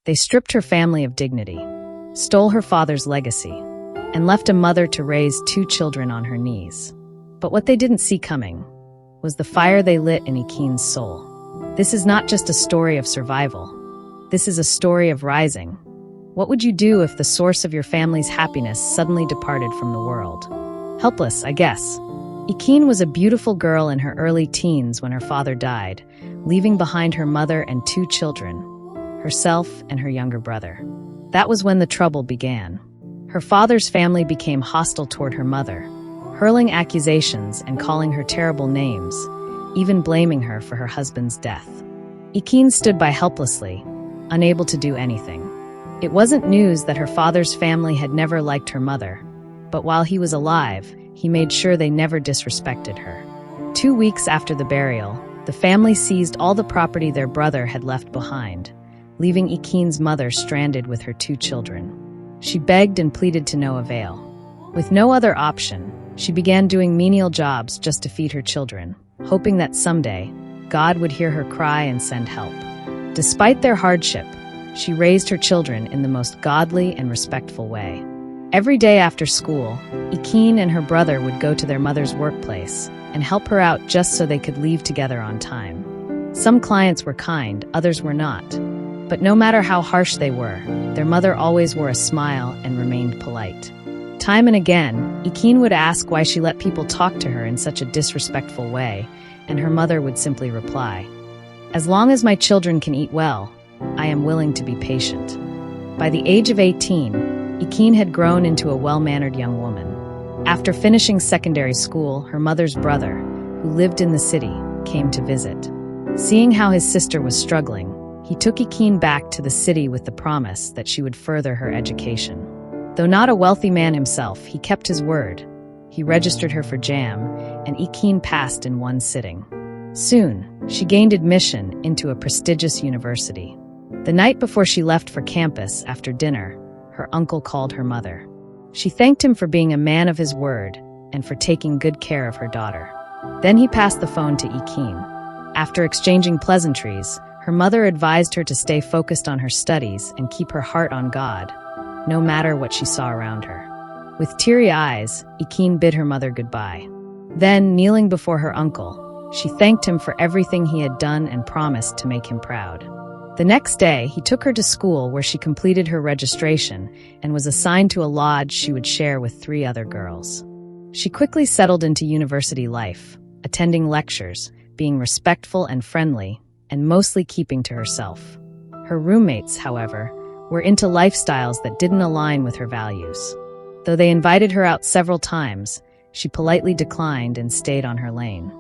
They stripped her family of dignity, stole her father's legacy, and left a mother to raise 2 children on her knees. But what they didn't see coming was the fire they lit in Ekene's soul. This is not just a story of survival. This is a story of rising. What would you do if the source of your family's happiness suddenly departed from the world? Helpless, I guess. Ekene was a beautiful girl in her early teens when her father died, leaving behind her mother and 2 children, herself and her younger brother. That was when the trouble began. Her father's family became hostile toward her mother, hurling accusations and calling her terrible names, even blaming her for her husband's death. Ekene stood by helplessly, unable to do anything. It wasn't news that her father's family had never liked her mother, but while he was alive, he made sure they never disrespected her. 2 weeks after the burial, the family seized all the property their brother had left behind, leaving Ekene's mother stranded with her 2 children. She begged and pleaded to no avail. With no other option, she began doing menial jobs just to feed her children, hoping that someday, God would hear her cry and send help. Despite their hardship, she raised her children in the most godly and respectful way. Every day after school, Ekene and her brother would go to their mother's workplace and help her out just so they could leave together on time. Some clients were kind, others were not. But no matter how harsh they were, their mother always wore a smile and remained polite. Time and again, Ekene would ask why she let people talk to her in such a disrespectful way, and her mother would simply reply, "As long as my children can eat well, I am willing to be patient." By the age of 18, Ekene had grown into a well-mannered young woman. After finishing secondary school, her mother's brother, who lived in the city, came to visit. Seeing how his sister was struggling, he took Ekene back to the city with the promise that she would further her education. Though not a wealthy man himself, he kept his word. He registered her for JAM, and Ekene passed in one sitting. Soon, she gained admission into a prestigious university. The night before she left for campus after dinner, her uncle called her mother. She thanked him for being a man of his word and for taking good care of her daughter. Then he passed the phone to Ekene. After exchanging pleasantries, her mother advised her to stay focused on her studies and keep her heart on God, no matter what she saw around her. With teary eyes, Ekene bid her mother goodbye. Then, kneeling before her uncle, she thanked him for everything he had done and promised to make him proud. The next day, he took her to school where she completed her registration and was assigned to a lodge she would share with 3 other girls. She quickly settled into university life, attending lectures, being respectful and friendly, and mostly keeping to herself. Her roommates, however, were into lifestyles that didn't align with her values. Though they invited her out several times, she politely declined and stayed on her lane.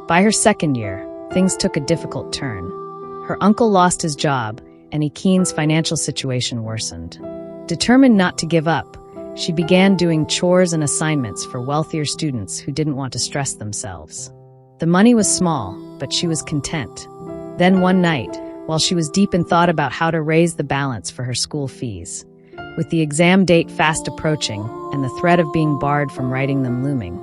By her second year, things took a difficult turn. Her uncle lost his job, and Ekene's financial situation worsened. Determined not to give up, she began doing chores and assignments for wealthier students who didn't want to stress themselves. The money was small, but she was content. Then one night, while she was deep in thought about how to raise the balance for her school fees, with the exam date fast approaching and the threat of being barred from writing them looming,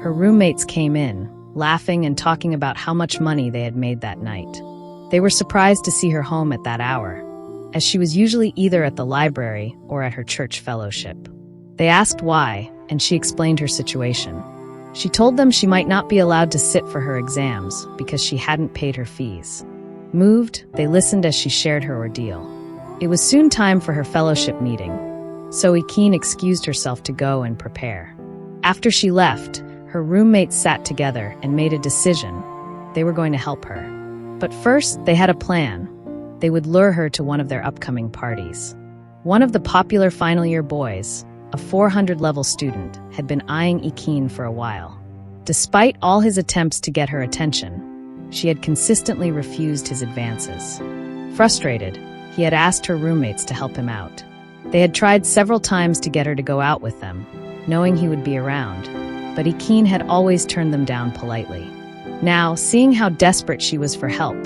her roommates came in, laughing and talking about how much money they had made that night. They were surprised to see her home at that hour, as she was usually either at the library or at her church fellowship. They asked why, and she explained her situation. She told them she might not be allowed to sit for her exams because she hadn't paid her fees. Moved, they listened as she shared her ordeal. It was soon time for her fellowship meeting, so Ekene excused herself to go and prepare. After she left, her roommates sat together and made a decision. They were going to help her. But first, they had a plan. They would lure her to one of their upcoming parties. One of the popular final-year boys, a 400-level student, had been eyeing Ekene for a while. Despite all his attempts to get her attention, she had consistently refused his advances. Frustrated, he had asked her roommates to help him out. They had tried several times to get her to go out with them, knowing he would be around, but Ekene had always turned them down politely. Now, seeing how desperate she was for help,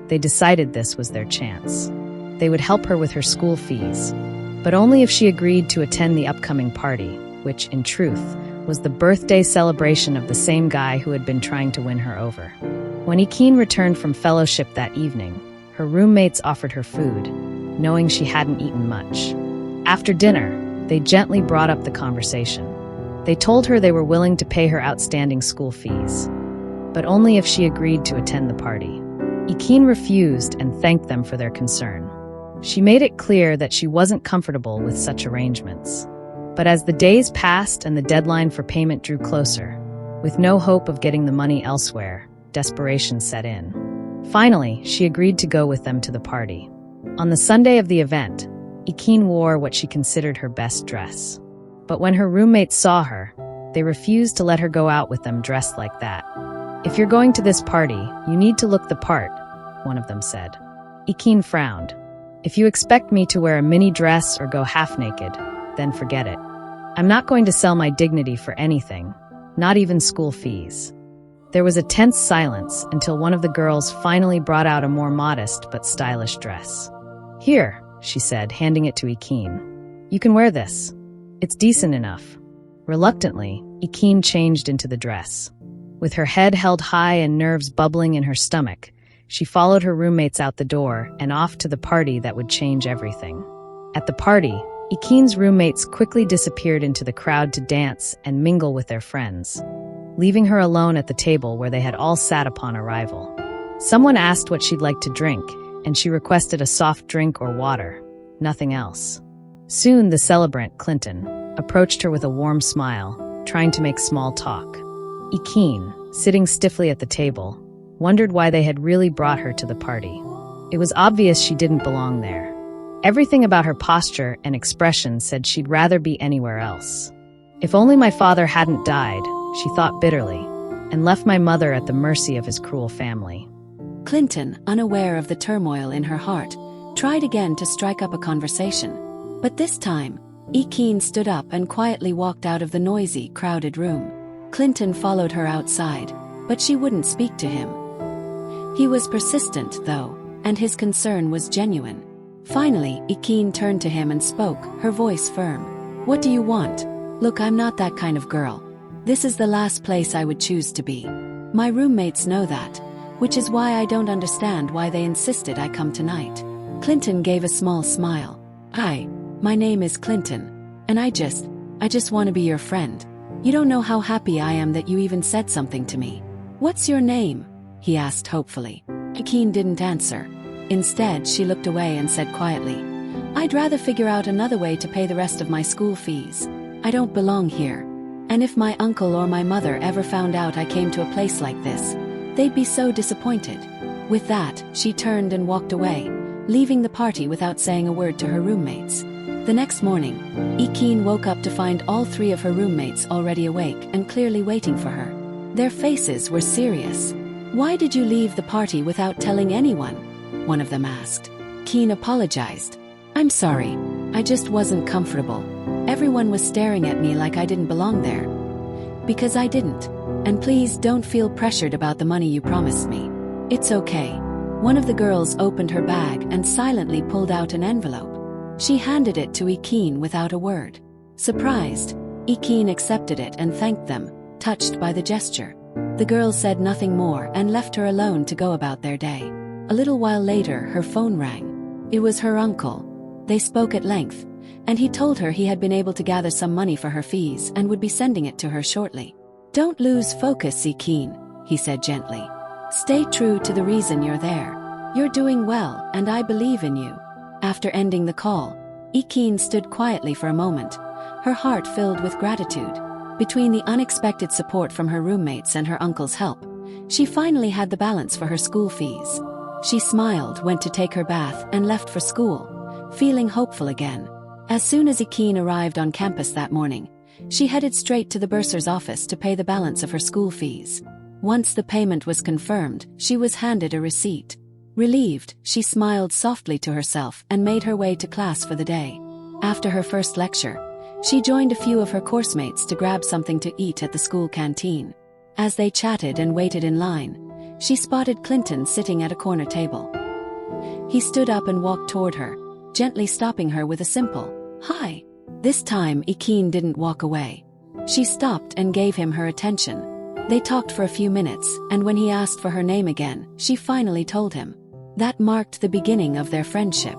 they decided this was their chance. They would help her with her school fees, but only if she agreed to attend the upcoming party, which, in truth, was the birthday celebration of the same guy who had been trying to win her over. When Ekene returned from fellowship that evening, her roommates offered her food, knowing she hadn't eaten much. After dinner, they gently brought up the conversation. They told her they were willing to pay her outstanding school fees, but only if she agreed to attend the party. Ekene refused and thanked them for their concern. She made it clear that she wasn't comfortable with such arrangements. But as the days passed and the deadline for payment drew closer, with no hope of getting the money elsewhere, desperation set in. Finally, she agreed to go with them to the party. On the Sunday of the event, Ekene wore what she considered her best dress. But when her roommates saw her, they refused to let her go out with them dressed like that. "If you're going to this party, you need to look the part," one of them said. Ekene frowned. "If you expect me to wear a mini dress or go half naked, then forget it. I'm not going to sell my dignity for anything, not even school fees." There was a tense silence until one of the girls finally brought out a more modest but stylish dress. "Here," she said, handing it to Ekene. "You can wear this. It's decent enough." Reluctantly, Ekene changed into the dress. With her head held high and nerves bubbling in her stomach, she followed her roommates out the door and off to the party that would change everything. At the party, Ekene's roommates quickly disappeared into the crowd to dance and mingle with their friends, leaving her alone at the table where they had all sat upon arrival. Someone asked what she'd like to drink, and she requested a soft drink or water, nothing else. Soon the celebrant, Clinton, approached her with a warm smile, trying to make small talk. Ekene, sitting stiffly at the table, wondered why they had really brought her to the party. It was obvious she didn't belong there. Everything about her posture and expression said she'd rather be anywhere else. "If only my father hadn't died," she thought bitterly, "and left my mother at the mercy of his cruel family." Clinton, unaware of the turmoil in her heart, tried again to strike up a conversation. But this time, Ekene stood up and quietly walked out of the noisy, crowded room. Clinton followed her outside, but she wouldn't speak to him. He was persistent, though, and his concern was genuine. Finally, Ekene turned to him and spoke, her voice firm. "What do you want? Look, I'm not that kind of girl. This is the last place I would choose to be. My roommates know that, which is why I don't understand why they insisted I come tonight." Clinton gave a small smile. "Hi, my name is Clinton, and I just want to be your friend. You don't know how happy I am that you even said something to me." "What's your name?" he asked hopefully. Ekene didn't answer. Instead, she looked away and said quietly, "I'd rather figure out another way to pay the rest of my school fees. I don't belong here. And if my uncle or my mother ever found out I came to a place like this, they'd be so disappointed." With that, she turned and walked away, leaving the party without saying a word to her roommates. The next morning, Ekene woke up to find all three of her roommates already awake and clearly waiting for her. Their faces were serious. "Why did you leave the party without telling anyone?" one of them asked. Ekene apologized. "I'm sorry, I just wasn't comfortable. Everyone was staring at me like I didn't belong there." "Because I didn't. And please don't feel pressured about the money you promised me. It's okay." One of the girls opened her bag and silently pulled out an envelope. She handed it to Ekene without a word. Surprised, Ekene accepted it and thanked them, touched by the gesture. The girls said nothing more and left her alone to go about their day. A little while later, her phone rang. It was her uncle. They spoke at length, and he told her he had been able to gather some money for her fees and would be sending it to her shortly. "Don't lose focus, Ekene," he said gently. "Stay true to the reason you're there. You're doing well, and I believe in you." After ending the call, Ekene stood quietly for a moment, her heart filled with gratitude. Between the unexpected support from her roommates and her uncle's help, she finally had the balance for her school fees. She smiled, went to take her bath, and left for school, feeling hopeful again. As soon as Ekene arrived on campus that morning, she headed straight to the bursar's office to pay the balance of her school fees. Once the payment was confirmed, she was handed a receipt. Relieved, she smiled softly to herself and made her way to class for the day. After her first lecture, she joined a few of her coursemates to grab something to eat at the school canteen. As they chatted and waited in line, she spotted Clinton sitting at a corner table. He stood up and walked toward her, gently stopping her with a simple, "Hi." This time, Ekene didn't walk away. She stopped and gave him her attention. They talked for a few minutes, and when he asked for her name again, she finally told him. That marked the beginning of their friendship.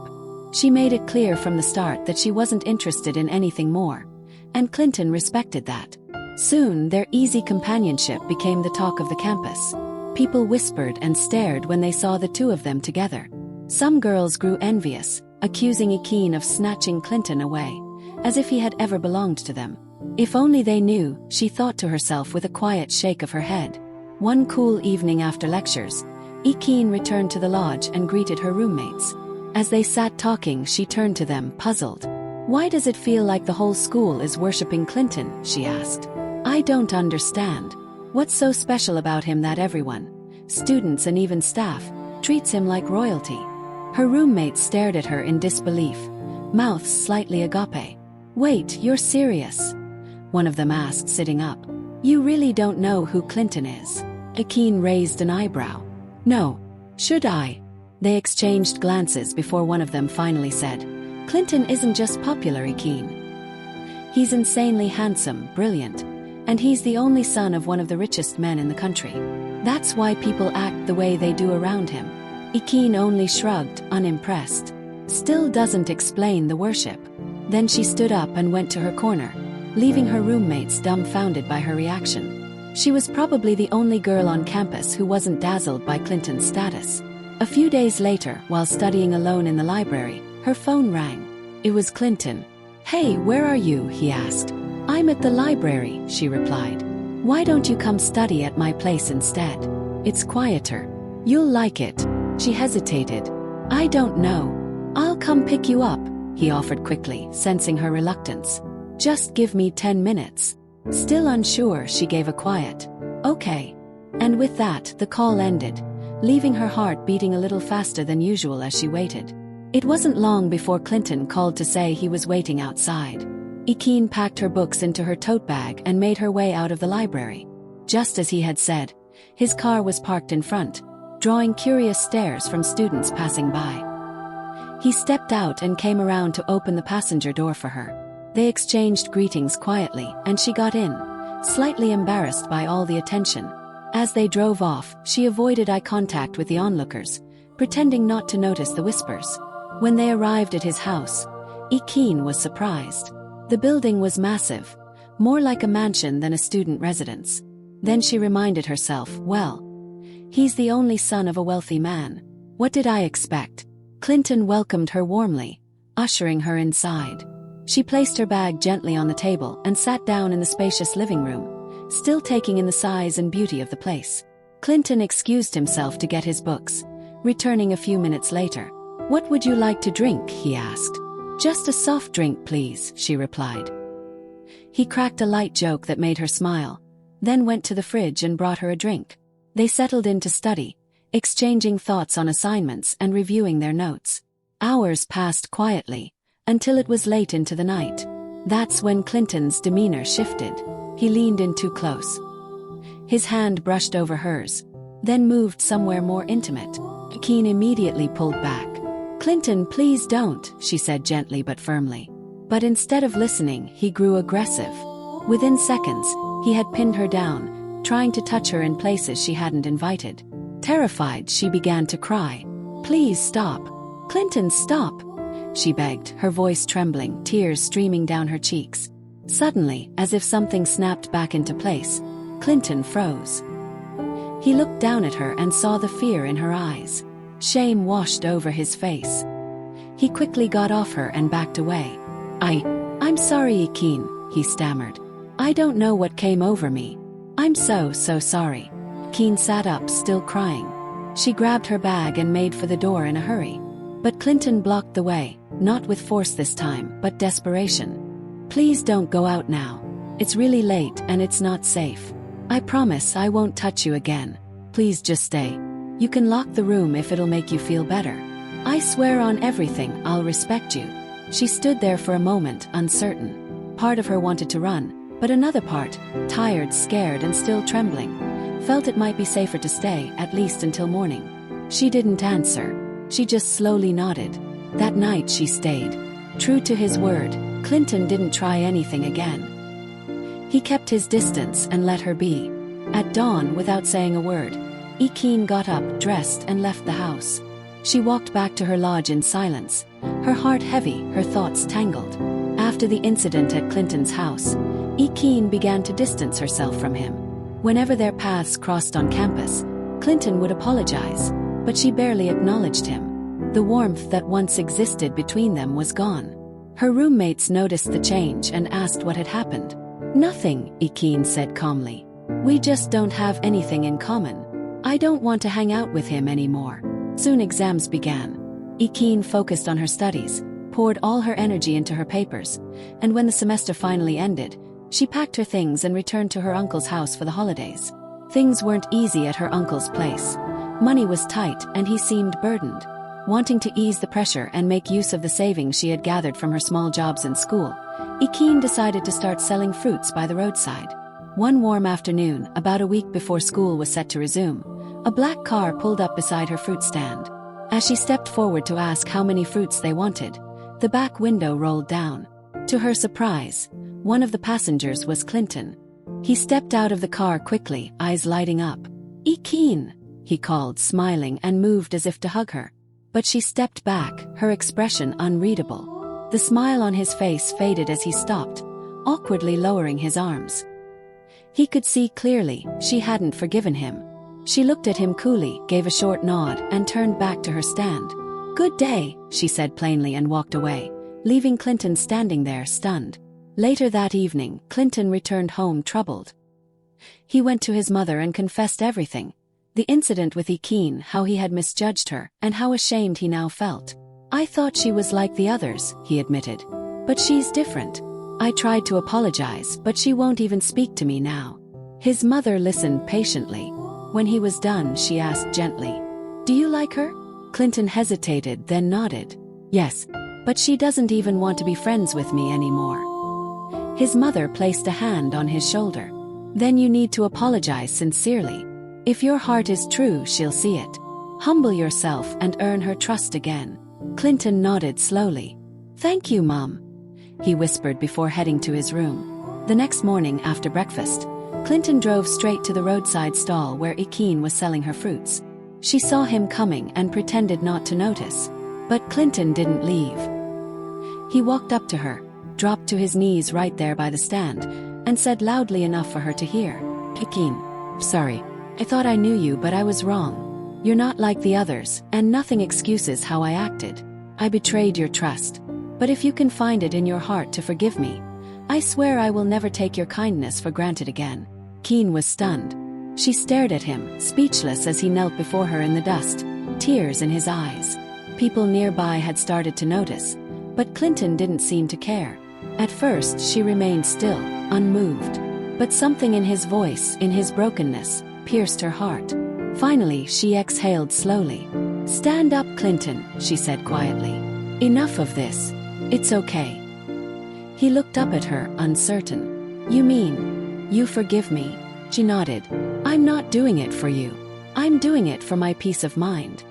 She made it clear from the start that she wasn't interested in anything more, and Clinton respected that. Soon, their easy companionship became the talk of the campus. People whispered and stared when they saw the two of them together. Some girls grew envious, accusing Ekene of snatching Clinton away, as if he had ever belonged to them. If only they knew, she thought to herself with a quiet shake of her head. One cool evening after lectures, Ekene returned to the lodge and greeted her roommates. As they sat talking, she turned to them, puzzled. "Why does it feel like the whole school is worshipping Clinton?" she asked. "I don't understand. What's so special about him that everyone, students and even staff, treats him like royalty?" Her roommates stared at her in disbelief, mouths slightly agape. "Wait, you're serious?" one of them asked, sitting up. "You really don't know who Clinton is?" Ekene raised an eyebrow. "No. Should I?" They exchanged glances before one of them finally said, "Clinton isn't just popular, Ekene. He's insanely handsome, brilliant, and he's the only son of one of the richest men in the country. That's why people act the way they do around him." Ekene only shrugged, unimpressed. "Still doesn't explain the worship." Then she stood up and went to her corner, leaving her roommates dumbfounded by her reaction. She was probably the only girl on campus who wasn't dazzled by Clinton's status. A few days later, while studying alone in the library, her phone rang. It was Clinton. "Hey, where are you?" he asked. "I'm at the library," she replied. "Why don't you come study at my place instead? It's quieter. You'll like it." She hesitated. "I don't know. I'll come pick you up," he offered quickly, sensing her reluctance. "Just give me 10 minutes. Still unsure, she gave a quiet, "Okay." And with that, the call ended, leaving her heart beating a little faster than usual as she waited. It wasn't long before Clinton called to say he was waiting outside. Ekene packed her books into her tote bag and made her way out of the library. Just as he had said, his car was parked in front, drawing curious stares from students passing by. He stepped out and came around to open the passenger door for her. They exchanged greetings quietly, and she got in, slightly embarrassed by all the attention. As they drove off, she avoided eye contact with the onlookers, pretending not to notice the whispers. When they arrived at his house, Ekene was surprised. The building was massive, more like a mansion than a student residence. Then she reminded herself, well, he's the only son of a wealthy man. What did I expect? Clinton welcomed her warmly, ushering her inside. She placed her bag gently on the table and sat down in the spacious living room, still taking in the size and beauty of the place. Clinton excused himself to get his books, returning a few minutes later. "What would you like to drink?" he asked. "Just a soft drink, please," she replied. He cracked a light joke that made her smile, then went to the fridge and brought her a drink. They settled in to study, exchanging thoughts on assignments and reviewing their notes. Hours passed quietly, until it was late into the night. That's when Clinton's demeanor shifted. He leaned in too close. His hand brushed over hers, then moved somewhere more intimate. Ekene immediately pulled back. "Clinton, please don't," she said gently but firmly. But instead of listening, he grew aggressive. Within seconds, he had pinned her down, trying to touch her in places she hadn't invited. Terrified, she began to cry. "Please stop. Clinton, stop," she begged, her voice trembling, tears streaming down her cheeks. Suddenly, as if something snapped back into place, Clinton froze. He looked down at her and saw the fear in her eyes. Shame washed over his face. He quickly got off her and backed away. I'm sorry, Ekene," he stammered. "I don't know what came over me. I'm so sorry." Ekene sat up, still crying. She grabbed her bag and made for the door in a hurry. But Clinton blocked the way, not with force this time, but desperation. "Please don't go out now. It's really late and it's not safe. I promise I won't touch you again. Please just stay. You can lock the room if it'll make you feel better. I swear on everything I'll respect you." She stood there for a moment, uncertain. Part of her wanted to run, but another part, tired, scared and still trembling, felt it might be safer to stay, at least until morning. She didn't answer. She just slowly nodded. That night she stayed. True to his word, Clinton didn't try anything again. He kept his distance and let her be. At dawn, without saying a word, Ekene got up, dressed and left the house. She walked back to her lodge in silence, her heart heavy, her thoughts tangled. After the incident at Clinton's house, Ekene began to distance herself from him. Whenever their paths crossed on campus, Clinton would apologize, but she barely acknowledged him. The warmth that once existed between them was gone. Her roommates noticed the change and asked what had happened. "Nothing," Ekene said calmly. "We just don't have anything in common. I don't want to hang out with him anymore." Soon exams began. Ekene focused on her studies, poured all her energy into her papers, and when the semester finally ended, she packed her things and returned to her uncle's house for the holidays. Things weren't easy at her uncle's place. Money was tight and he seemed burdened. Wanting to ease the pressure and make use of the savings she had gathered from her small jobs in school, Ekene decided to start selling fruits by the roadside. One warm afternoon, about a week before school was set to resume, a black car pulled up beside her fruit stand. As she stepped forward to ask how many fruits they wanted, the back window rolled down. To her surprise, one of the passengers was Clinton. He stepped out of the car quickly, eyes lighting up. "Ekene," he called, smiling, and moved as if to hug her. But she stepped back, her expression unreadable. The smile on his face faded as he stopped, awkwardly lowering his arms. He could see clearly she hadn't forgiven him. She looked at him coolly, gave a short nod, and turned back to her stand. "Good day," she said plainly and walked away, leaving Clinton standing there stunned. Later that evening, Clinton returned home troubled. He went to his mother and confessed everything. The incident with Ekene, how he had misjudged her, and how ashamed he now felt. "I thought she was like the others," he admitted. "But she's different. I tried to apologize, but she won't even speak to me now." His mother listened patiently. When he was done, she asked gently, "Do you like her?" Clinton hesitated, then nodded. "Yes, but she doesn't even want to be friends with me anymore." His mother placed a hand on his shoulder. "Then you need to apologize sincerely. If your heart is true, she'll see it. Humble yourself and earn her trust again." Clinton nodded slowly. "Thank you, Mom," he whispered before heading to his room. The next morning after breakfast, Clinton drove straight to the roadside stall where Ekene was selling her fruits. She saw him coming and pretended not to notice. But Clinton didn't leave. He walked up to her, dropped to his knees right there by the stand, and said loudly enough for her to hear, "Ekene, sorry. I thought I knew you, but I was wrong. You're not like the others, and nothing excuses how I acted. I betrayed your trust. But if you can find it in your heart to forgive me, I swear I will never take your kindness for granted again." Ekene was stunned. She stared at him, speechless as he knelt before her in the dust, tears in his eyes. People nearby had started to notice, but Clinton didn't seem to care. At first she remained still, unmoved. But something in his voice, in his brokenness, pierced her heart. Finally she exhaled slowly. "Stand up, Clinton," she said quietly. "Enough of this. It's okay." He looked up at her, uncertain. "You mean, you forgive me?" She nodded. "I'm not doing it for you. I'm doing it for my peace of mind."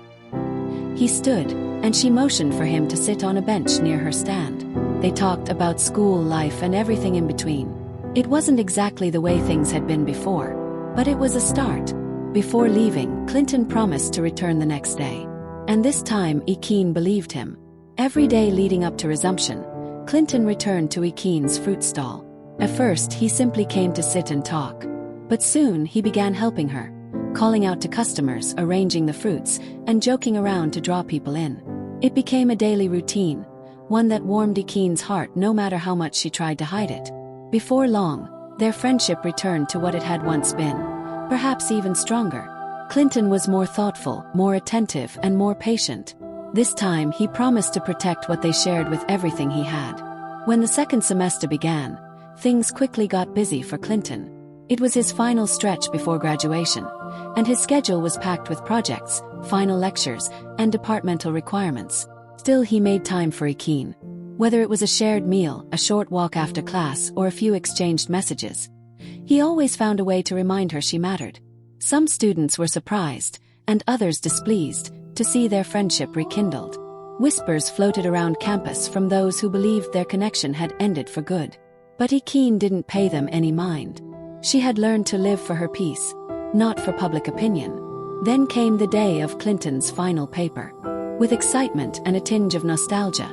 He stood, and she motioned for him to sit on a bench near her stand. They talked about school life and everything in between. It wasn't exactly the way things had been before, but it was a start. Before leaving, Clinton promised to return the next day. And this time Ekene believed him. Every day leading up to resumption, Clinton returned to Ekene's fruit stall. At first he simply came to sit and talk. But soon he began helping her, calling out to customers, arranging the fruits, and joking around to draw people in. It became a daily routine, one that warmed Ekene's heart no matter how much she tried to hide it. Before long, their friendship returned to what it had once been, perhaps even stronger. Clinton was more thoughtful, more attentive, and more patient. This time he promised to protect what they shared with everything he had. When the second semester began, things quickly got busy for Clinton. It was his final stretch before graduation, and his schedule was packed with projects, final lectures, and departmental requirements. Still he made time for Ekene. Whether it was a shared meal, a short walk after class, or a few exchanged messages, he always found a way to remind her she mattered. Some students were surprised, and others displeased, to see their friendship rekindled. Whispers floated around campus from those who believed their connection had ended for good. But Ekene didn't pay them any mind. She had learned to live for her peace, not for public opinion. Then came the day of Clinton's final paper. with excitement and a tinge of nostalgia.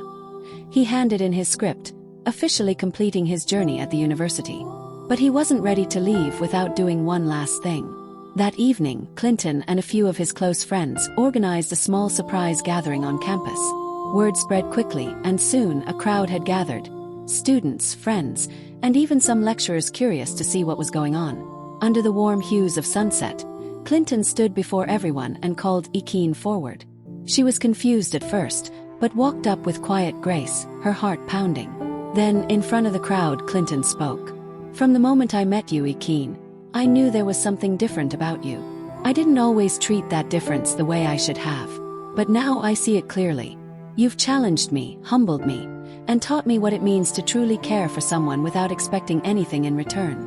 He handed in his script, officially completing his journey at the university. But he wasn't ready to leave without doing one last thing. That evening, Clinton and a few of his close friends organized a small surprise gathering on campus. Word spread quickly, and soon a crowd had gathered. Students, friends, and even some lecturers curious to see what was going on. Under the warm hues of sunset, Clinton stood before everyone and called Ekene forward. She was confused at first, but walked up with quiet grace, her heart pounding. Then, in front of the crowd, Clinton spoke. "From the moment I met you, Ekene, I knew there was something different about you. I didn't always treat that difference the way I should have. But now I see it clearly. You've challenged me, humbled me, and taught me what it means to truly care for someone without expecting anything in return."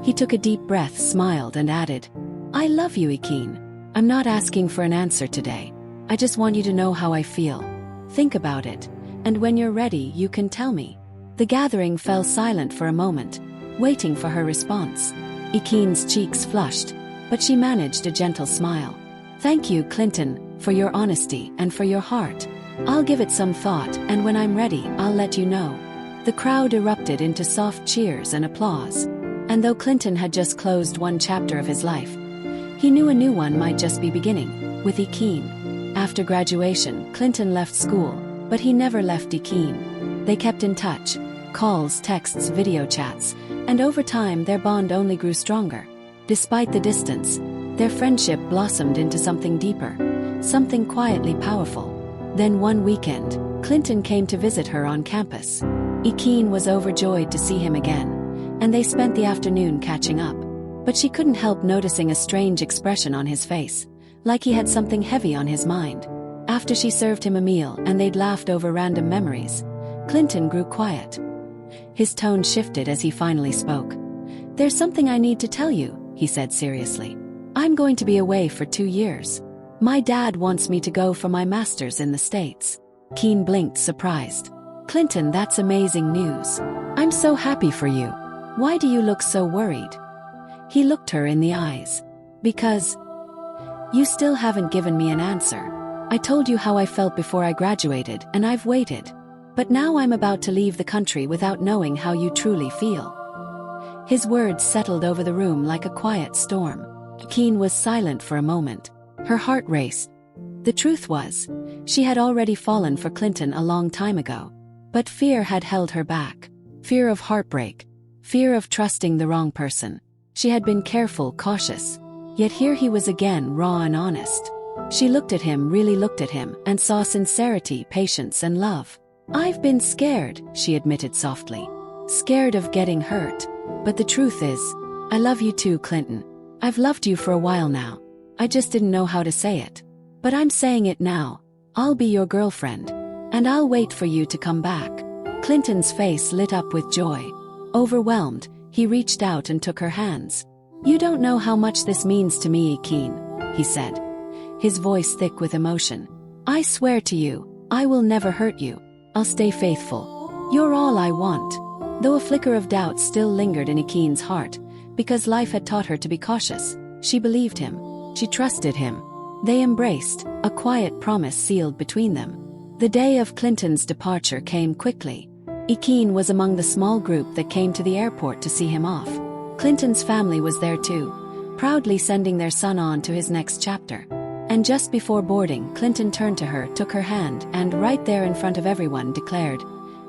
He took a deep breath, smiled, and added, "I love you, Ekene. I'm not asking for an answer today. I just want you to know how I feel. Think about it, and when you're ready, you can tell me." The gathering fell silent for a moment, waiting for her response. Ekene's cheeks flushed, but she managed a gentle smile. "Thank you, Clinton, for your honesty and for your heart. I'll give it some thought, and when I'm ready, I'll let you know." The crowd erupted into soft cheers and applause. And though Clinton had just closed one chapter of his life, he knew a new one might just be beginning, with Ekene. After graduation, Clinton left school, but he never left Ekene. They kept in touch, calls, texts, video chats, and over time their bond only grew stronger. Despite the distance, their friendship blossomed into something deeper, something quietly powerful. Then one weekend, Clinton came to visit her on campus. Ekene was overjoyed to see him again, and they spent the afternoon catching up. But she couldn't help noticing a strange expression on his face, like he had something heavy on his mind. After she served him a meal and they'd laughed over random memories, Clinton grew quiet. His tone shifted as he finally spoke. "There's something I need to tell you," he said seriously. "I'm going to be away for 2 years. My dad wants me to go for my master's in the States." Ekene blinked, surprised. "Clinton, that's amazing news. I'm so happy for you. Why do you look so worried?" He looked her in the eyes. "Because you still haven't given me an answer. I told you how I felt before I graduated, and I've waited. But now I'm about to leave the country without knowing how you truly feel." His words settled over the room like a quiet storm. Ekene was silent for a moment. Her heart raced. The truth was, she had already fallen for Clinton a long time ago. But fear had held her back. Fear of heartbreak. Fear of trusting the wrong person. She had been careful, cautious. Yet here he was again, raw and honest. She looked at him, really looked at him, and saw sincerity, patience, and love. "I've been scared," she admitted softly. "Scared of getting hurt. But the truth is, I love you too, Clinton. I've loved you for a while now. I just didn't know how to say it. But I'm saying it now. I'll be your girlfriend. And I'll wait for you to come back." Clinton's face lit up with joy. Overwhelmed, he reached out and took her hands. "You don't know how much this means to me, Ekene," he said, his voice thick with emotion. "I swear to you, I will never hurt you. I'll stay faithful. You're all I want." Though a flicker of doubt still lingered in Ekene's heart, because life had taught her to be cautious, she believed him. She trusted him. They embraced, a quiet promise sealed between them. The day of Clinton's departure came quickly. Ekene was among the small group that came to the airport to see him off. Clinton's family was there too, proudly sending their son on to his next chapter. And just before boarding, Clinton turned to her, took her hand, and right there in front of everyone declared,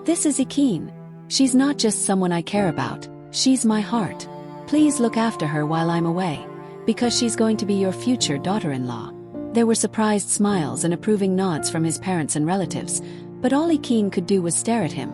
"This is Ekene. She's not just someone I care about, she's my heart. Please look after her while I'm away, because she's going to be your future daughter-in-law." There were surprised smiles and approving nods from his parents and relatives, but all Ekene could do was stare at him,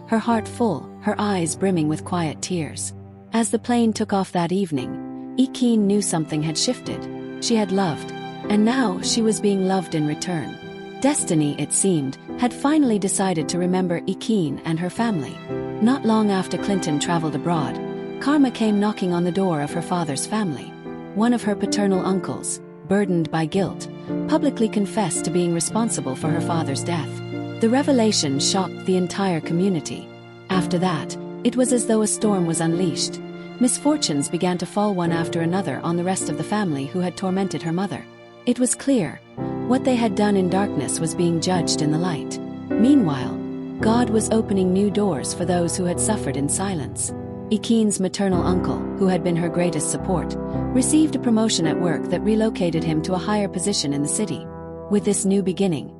her heart full, her eyes brimming with quiet tears. As the plane took off that evening, Ekene knew something had shifted. She had loved, and now she was being loved in return. Destiny, it seemed, had finally decided to remember Ekene and her family. Not long after Clinton traveled abroad, Karma came knocking on the door of her father's family. One of her paternal uncles, burdened by guilt, publicly confessed to being responsible for her father's death. The revelation shocked the entire community. After that, it was as though a storm was unleashed. Misfortunes began to fall one after another on the rest of the family who had tormented her mother. It was clear, What they had done in darkness was being judged in the light. Meanwhile, God was opening new doors for those who had suffered in silence. Ekene's maternal uncle, who had been her greatest support, received a promotion at work that relocated him to a higher position in the city. With this new beginning,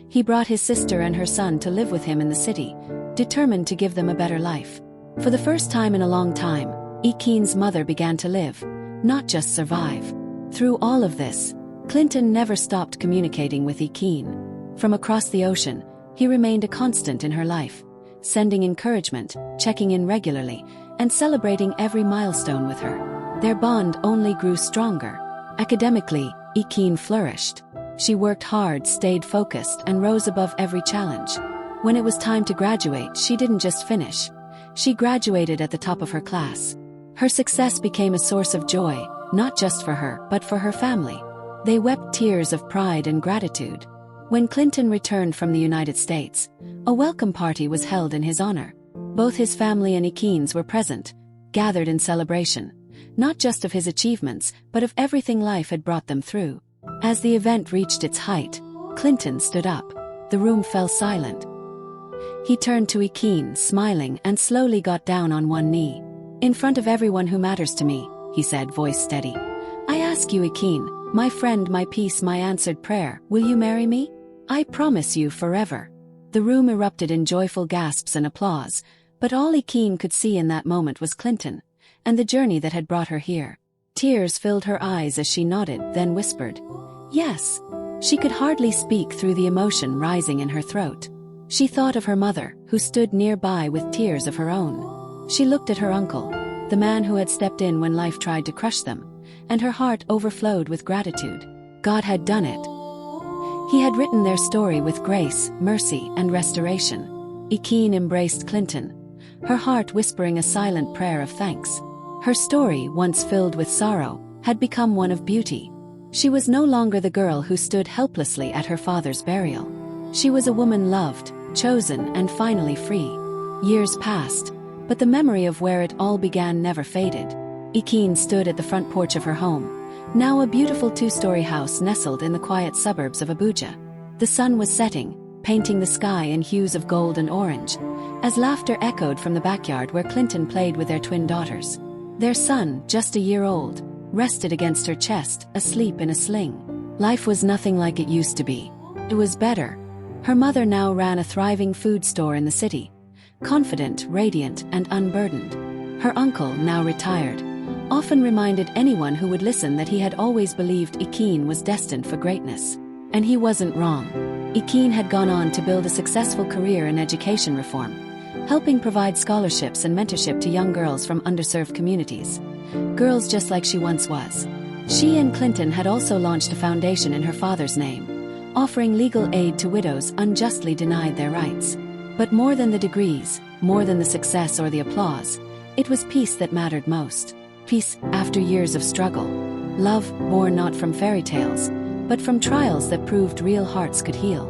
he brought his sister and her son to live with him in the city, determined to give them a better life. For the first time in a long time, Ekene's mother began to live, not just survive. Through all of this, Clinton never stopped communicating with Ekene. From across the ocean, he remained a constant in her life, sending encouragement, checking in regularly, and celebrating every milestone with her. Their bond only grew stronger. Academically, Ekene flourished. She worked hard, stayed focused, and rose above every challenge. When it was time to graduate, she didn't just finish. She graduated at the top of her class. Her success became a source of joy, not just for her, but for her family. They wept tears of pride and gratitude. When Clinton returned from the United States, a welcome party was held in his honor. Both his family and Ekene's were present, gathered in celebration, not just of his achievements, but of everything life had brought them through. As the event reached its height, Clinton stood up. The room fell silent. He turned to Ekene, smiling, and slowly got down on one knee. "In front of everyone who matters to me," he said, voice steady, "I ask you, Ekene, my friend, my peace, my answered prayer, will you marry me? I promise you forever." The room erupted in joyful gasps and applause, but all Ekene could see in that moment was Clinton, and the journey that had brought her here. Tears filled her eyes as she nodded, then whispered, "Yes." She could hardly speak through the emotion rising in her throat. She thought of her mother, who stood nearby with tears of her own. She looked at her uncle, the man who had stepped in when life tried to crush them, and her heart overflowed with gratitude. God had done it. He had written their story with grace, mercy, and restoration. Ekene embraced Clinton, her heart whispering a silent prayer of thanks. Her story, once filled with sorrow, had become one of beauty. She was no longer the girl who stood helplessly at her father's burial. She was a woman loved, chosen, and finally free. Years passed, but the memory of where it all began never faded. Ekene stood at the front porch of her home, now a beautiful two-story house nestled in the quiet suburbs of Abuja. The sun was setting, painting the sky in hues of gold and orange, as laughter echoed from the backyard where Clinton played with their twin daughters. Their son, just a year old, rested against her chest, asleep in a sling. Life was nothing like it used to be. It was better. Her mother now ran a thriving food store in the city, confident, radiant, and unburdened. Her uncle, now retired, often reminded anyone who would listen that he had always believed Ekene was destined for greatness. And he wasn't wrong. Ekene had gone on to build a successful career in education reform, helping provide scholarships and mentorship to young girls from underserved communities. Girls just like she once was. She and Clinton had also launched a foundation in her father's name, offering legal aid to widows unjustly denied their rights. But more than the degrees, more than the success or the applause, it was peace that mattered most. Peace after years of struggle. Love born not from fairy tales, but from trials that proved real hearts could heal.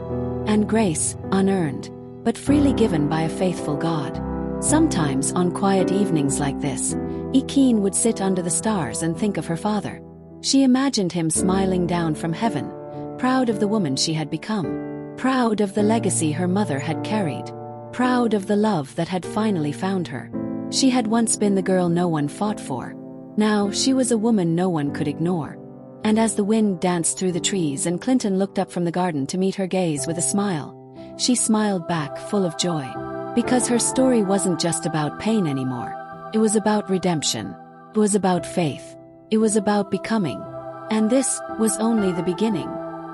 And grace, unearned, but freely given by a faithful God. Sometimes on quiet evenings like this, Ekene would sit under the stars and think of her father. She imagined him smiling down from heaven, proud of the woman she had become, proud of the legacy her mother had carried, proud of the love that had finally found her. She had once been the girl no one fought for. Now she was a woman no one could ignore. And as the wind danced through the trees and Clinton looked up from the garden to meet her gaze with a smile, she smiled back full of joy. Because her story wasn't just about pain anymore. It was about redemption. It was about faith. It was about becoming. And this was only the beginning.